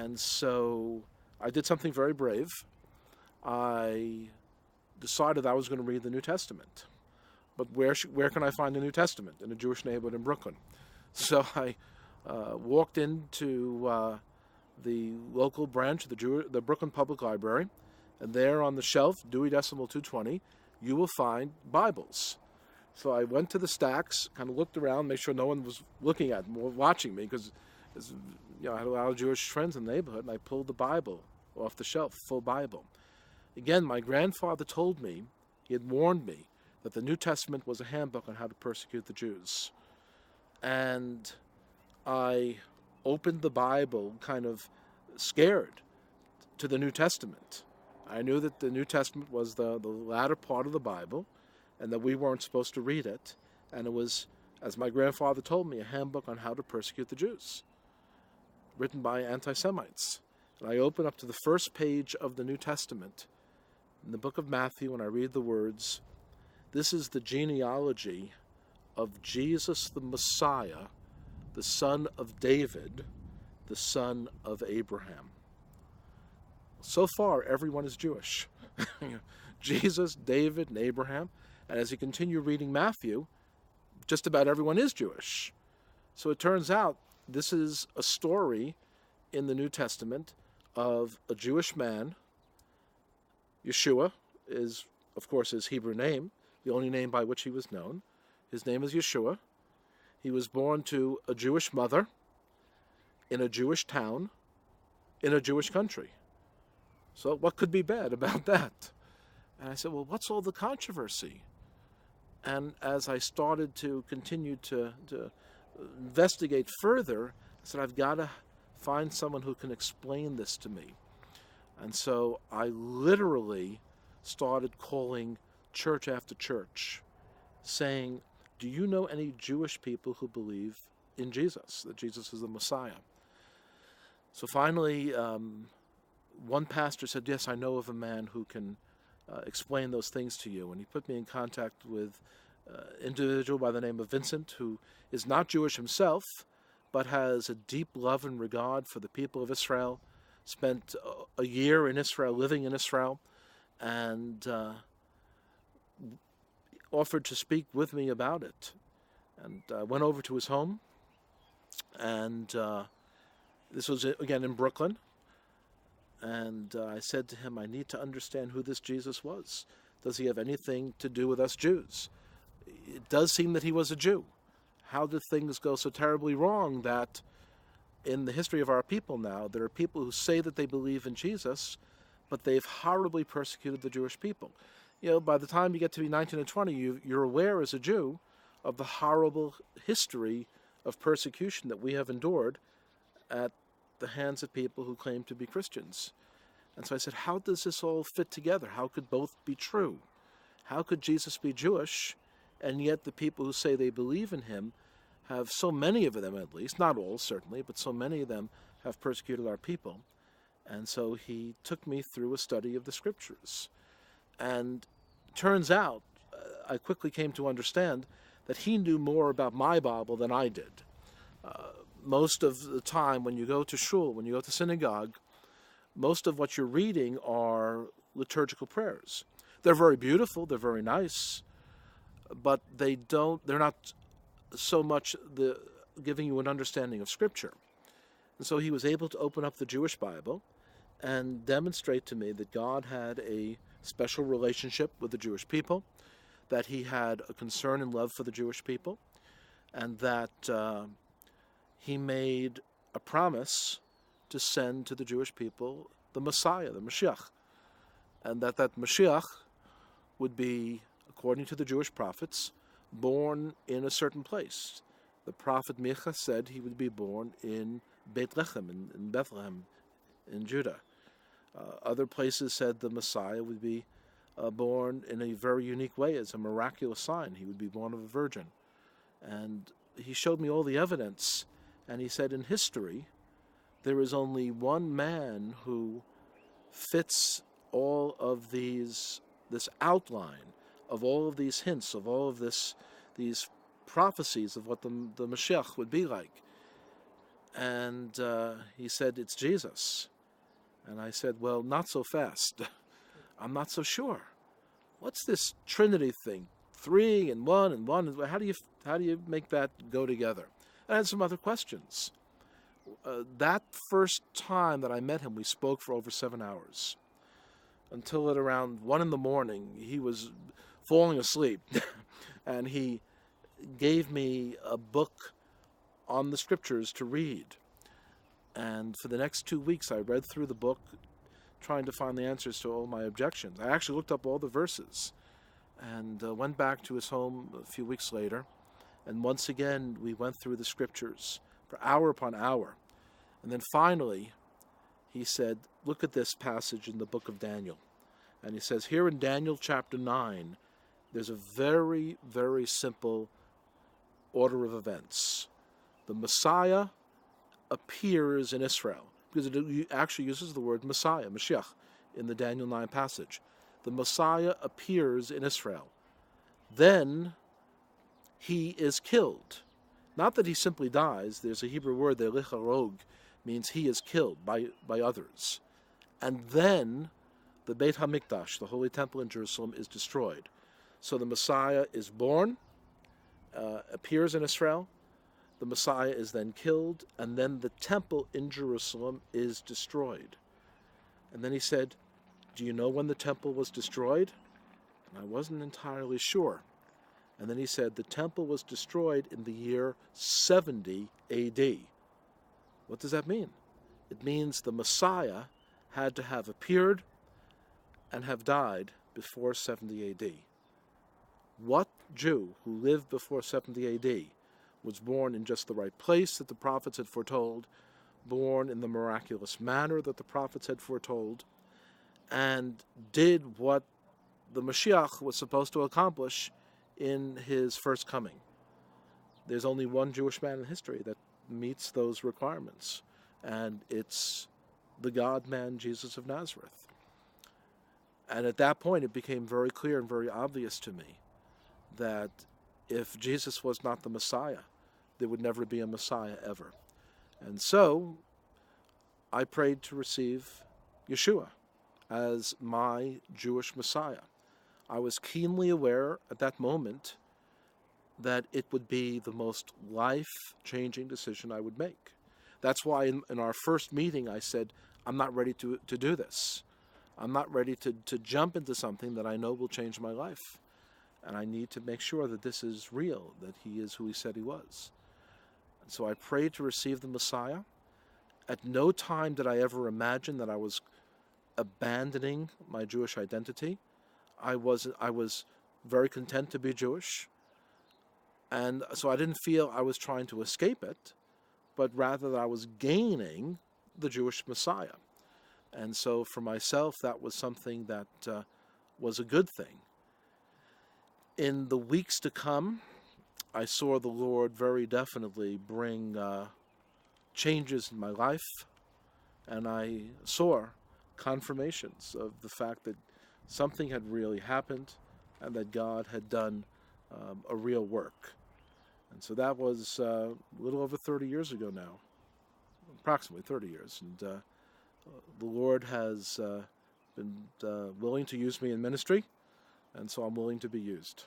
And so I did something very brave. I decided I was going to read the New Testament. But where can I find the New Testament? In a Jewish neighborhood in Brooklyn. So I walked into the local branch of the Brooklyn Public Library, and there on the shelf, Dewey Decimal 220, you will find Bibles. So I went to the stacks, kind of looked around, made sure no one was looking at me or watching me, because I had a lot of Jewish friends in the neighborhood, and I pulled the Bible off the shelf, full Bible. Again, my grandfather told me, he had warned me, that the New Testament was a handbook on how to persecute the Jews. And I opened the Bible kind of scared to the New Testament. I knew that the New Testament was the latter part of the Bible, and that we weren't supposed to read it. And it was, as my grandfather told me, a handbook on how to persecute the Jews, written by anti-Semites. And I open up to the first page of the New Testament, in the book of Matthew, and I read the words, "This is the genealogy of Jesus the Messiah, the son of David, the son of Abraham." So far, everyone is Jewish. Jesus, David, and Abraham. And as you continue reading Matthew, just about everyone is Jewish. So it turns out this is a story in the New Testament of a Jewish man. Yeshua is, of course, his Hebrew name, the only name by which he was known. His name is Yeshua. He was born to a Jewish mother in a Jewish town in a Jewish country. So what could be bad about that? And I said, well, what's all the controversy? And as I started to continue to investigate further, I said, I've got to find someone who can explain this to me. And so I literally started calling church after church, saying, do you know any Jewish people who believe in Jesus, that Jesus is the Messiah? So finally, one pastor said, yes, I know of a man who can explain those things to you. And he put me in contact with an individual by the name of Vincent, who is not Jewish himself, but has a deep love and regard for the people of Israel, spent a year in Israel, living in Israel, and offered to speak with me about it. And I went over to his home, and this was, again, in Brooklyn. And I said to him, I need to understand who this Jesus was. Does he have anything to do with us Jews? It does seem that he was a Jew. How did things go so terribly wrong that in the history of our people now, there are people who say that they believe in Jesus, but they've horribly persecuted the Jewish people? You know, by the time you get to be 19 and 20, you're aware as a Jew of the horrible history of persecution that we have endured at the hands of people who claim to be Christians. And so I said, how does this all fit together? How could both be true? How could Jesus be Jewish, and yet the people who say they believe in him have, so many of them at least, not all certainly, but so many of them have persecuted our people? And so he took me through a study of the scriptures. And turns out, I quickly came to understand that he knew more about my Bible than I did. Most of the time when you go to shul, when you go to synagogue, most of what you're reading are liturgical prayers. They're very beautiful, they're very nice, but they're not so much giving you an understanding of Scripture. And so he was able to open up the Jewish Bible and demonstrate to me that God had a special relationship with the Jewish people, that he had a concern and love for the Jewish people, and that he made a promise to send to the Jewish people the Messiah, the Mashiach, and that Mashiach would be, according to the Jewish prophets, born in a certain place. The prophet Micha said he would be born in Bethlehem, in Bethlehem, in Judah. Other places said the Messiah would be born in a very unique way as a miraculous sign. He would be born of a virgin. And he showed me all the evidence, and he said in history, there is only one man who fits all of this outline of all of these hints, of all of these prophecies of what the Mashiach would be like. And he said, "It's Jesus." And I said, "Well, not so fast. I'm not so sure. What's this Trinity thing? 3 and 1 and 1. How do you make that go together?" And I had some other questions. That first time that I met him, we spoke for over 7 hours. Until at around 1 in the morning, he was falling asleep. And he gave me a book on the scriptures to read. And for the next 2 weeks, I read through the book, trying to find the answers to all my objections. I actually looked up all the verses and went back to his home a few weeks later. And once again, we went through the scriptures for hour upon hour. And then finally, he said, "Look at this passage in the book of Daniel." And he says, here in Daniel chapter 9, there's a very, very simple order of events. The Messiah appears in Israel, because it actually uses the word Messiah, Mashiach, in the Daniel 9 passage. The Messiah appears in Israel. Then he is killed. Not that he simply dies. There's a Hebrew word there, licharog, means he is killed by others. And then the Beit HaMikdash, the Holy Temple in Jerusalem, is destroyed. So the Messiah is born, appears in Israel, the Messiah is then killed, and then the temple in Jerusalem is destroyed. And then he said, "Do you know when the temple was destroyed?" And I wasn't entirely sure. And then he said, the temple was destroyed in the year 70 AD. What does that mean? It means the Messiah had to have appeared and have died before 70 AD. What Jew who lived before 70 AD was born in just the right place that the prophets had foretold, born in the miraculous manner that the prophets had foretold, and did what the Mashiach was supposed to accomplish in his first coming? There's only one Jewish man in history that meets those requirements, and it's the God-man Jesus of Nazareth. And at that point, it became very clear and very obvious to me that if Jesus was not the Messiah, there would never be a Messiah ever. And so I prayed to receive Yeshua as my Jewish Messiah. I was keenly aware at that moment that it would be the most life-changing decision I would make. That's why in our first meeting I said, I'm not ready to do this. I'm not ready to jump into something that I know will change my life. And I need to make sure that this is real, that he is who he said he was. And so I prayed to receive the Messiah. At no time did I ever imagine that I was abandoning my Jewish identity. I was very content to be Jewish. And so I didn't feel I was trying to escape it, but rather that I was gaining the Jewish Messiah. And so for myself, that was something that was a good thing. In the weeks to come, I saw the Lord very definitely bring changes in my life, and I saw confirmations of the fact that something had really happened and that God had done a real work. And so that was a little over 30 years ago now, approximately 30 years. And the Lord has been willing to use me in ministry, and so I'm willing to be used.